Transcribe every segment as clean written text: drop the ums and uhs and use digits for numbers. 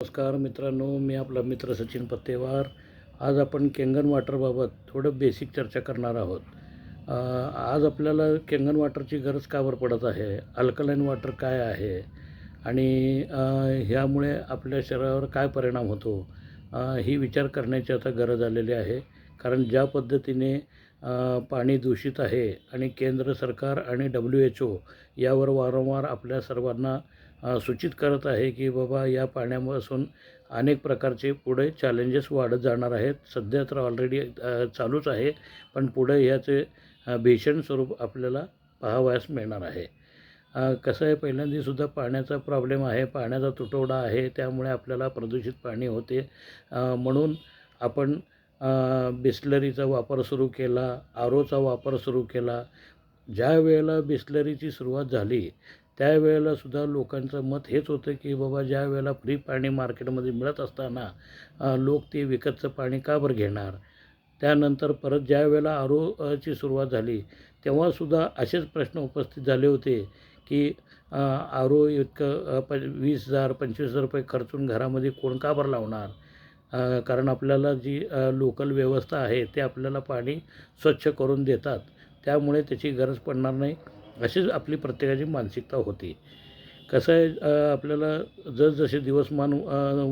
नमस्कार मित्रांनो, मी आपला मित्र सचिन पत्तेवार. आज आपण केंगन वॉटरबाबत थोडं बेसिक चर्चा करणार आहोत. आज आपल्याला केंगन वॉटरची गरज का बरं पडत आहे, अल्कलाईन वॉटर काय आहे आणि ह्यामुळे आपल्या शरीरावर काय परिणाम होतो, ही विचार करण्याची आता गरज आलेली आहे. कारण ज्या पद्धतीने पाणी दूषित आहे आणि केंद्र सरकार आणि WHO यावर वारंवार आपल्या सर्वांना सूचित करत आहे की बाबा या पाण्यापासून अनेक प्रकारचे पुढे चॅलेंजेस वाढत जाणार आहेत. सध्या तर ऑलरेडी चालूच आहे, पण पुढे ह्याचे भीषण स्वरूप आपल्याला पाहावयास मिळणार आहे. कसं आहे, पहिल्यांदासुद्धा पाण्याचा प्रॉब्लेम आहे, पाण्याचा तुटवडा आहे, त्यामुळे आपल्याला प्रदूषित पाणी होते. म्हणून आपण बिसलरीचा वापर सुरू केला, ROचा वापर सुरू केला. ज्या वेळेला बिसलरीची सुरुवात झाली त्यावेळेलासुद्धा लोकांचं मत हेच होतं की बाबा ज्या वेळेला फ्री पाणी मार्केटमध्ये मिळत असताना लोक ते विकतचं पाणी का बरं घेणार. त्यानंतर परत ज्या वेळेला ROची सुरुवात झाली तेव्हासुद्धा असेच प्रश्न उपस्थित झाले होते की RO इतकं 20,000 25,000 रुपये खर्चून घरामध्ये कोण का बरं लावणार. कारण आपल्याला जी लोकल व्यवस्था आहे ते आपल्याला पाणी स्वच्छ करून देतात, त्यामुळे त्याची गरज पडणार नाही, अशीच आपली प्रत्येकाची मानसिकता होती. कसं आहे, आपल्याला जसजसे दिवसमान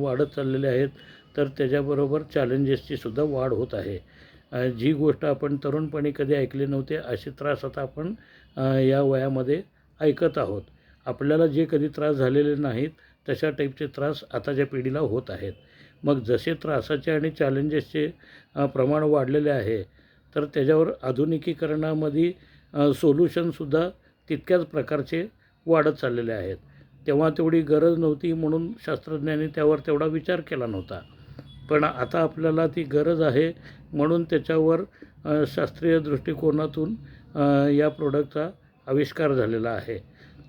वाढत चाललेले आहेत तर त्याच्याबरोबर चॅलेंजेसची सुद्धा वाढ होत आहे. जी गोष्ट आपण तरुणपणी कधी ऐकली नव्हती असे त्रास आता आपण या वयामध्ये ऐकत आहोत. आपल्याला जे कधी त्रास झालेले नाहीत तशा टाईपचे त्रास आताच्या पिढीला होत आहेत. मग जसे त्रासाचे आणि चॅलेंजेसचे प्रमाण वाढलेले आहे तर त्याच्यावर आधुनिकीकरणामध्ये सोल्युशनसुद्धा तितक्याच प्रकारचे वाढत चाललेले आहेत. तेव्हा तेवढी गरज नव्हती म्हणून शास्त्रज्ञांनी त्यावर तेवढा विचार केला नव्हता, पण आता आपल्याला ती गरज आहे म्हणून त्याच्यावर शास्त्रीय दृष्टिकोनातून या प्रोडक्टचा आविष्कार झालेला आहे.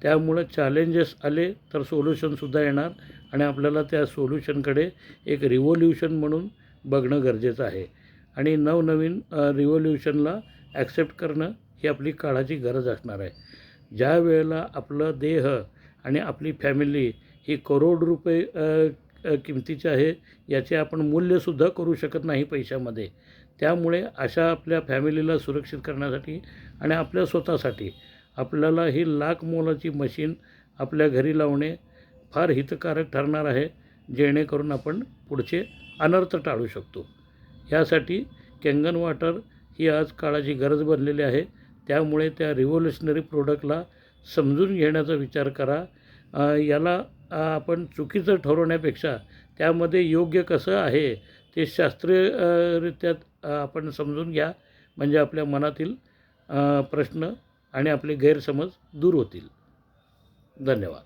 त्यामुळं चॅलेंजेस आले तर सोल्युशनसुद्धा येणार आणि आपल्याला त्या सोल्युशनकडे एक रिव्होल्यूशन म्हणून बघणं गरजेचं आहे. आणि नवनवीन रिव्होल्यूशनला ॲक्सेप्ट करणं ही आपली काळाची गरज असणार आहे. ज्या वेळेला आपला देह आणि आपली फॅमिली ही करोड रुपये किमतीची आहे, याचे आपण मूल्यसुद्धा करू शकत नाही पैशामध्ये. त्यामुळे अशा आपल्या फॅमिलीला सुरक्षित करण्यासाठी आणि आपल्या स्वतःसाठी आपल्याला ही लाख मोलाची मशीन आपल्या घरी लावणे फार हितकारक ठरणार आहे, जेणेकरून आपण पुढचे अनर्थ टाळू शकतो. यासाठी केंगन वॉटर ही आज काळाची गरज बनलेली आहे. त्यामुळे त्या रिव्होल्युशनरी प्रोडक्टला समजून घेण्याचा विचार करा. याला आपण चुकीचं ठरवण्यापेक्षा त्यामध्ये योग्य कसं आहे ते शास्त्रीयरित्या आपण समजून घ्या, म्हणजे आपल्या मनातील प्रश्न आणि आपले गैरसमज दूर होतील. धन्यवाद.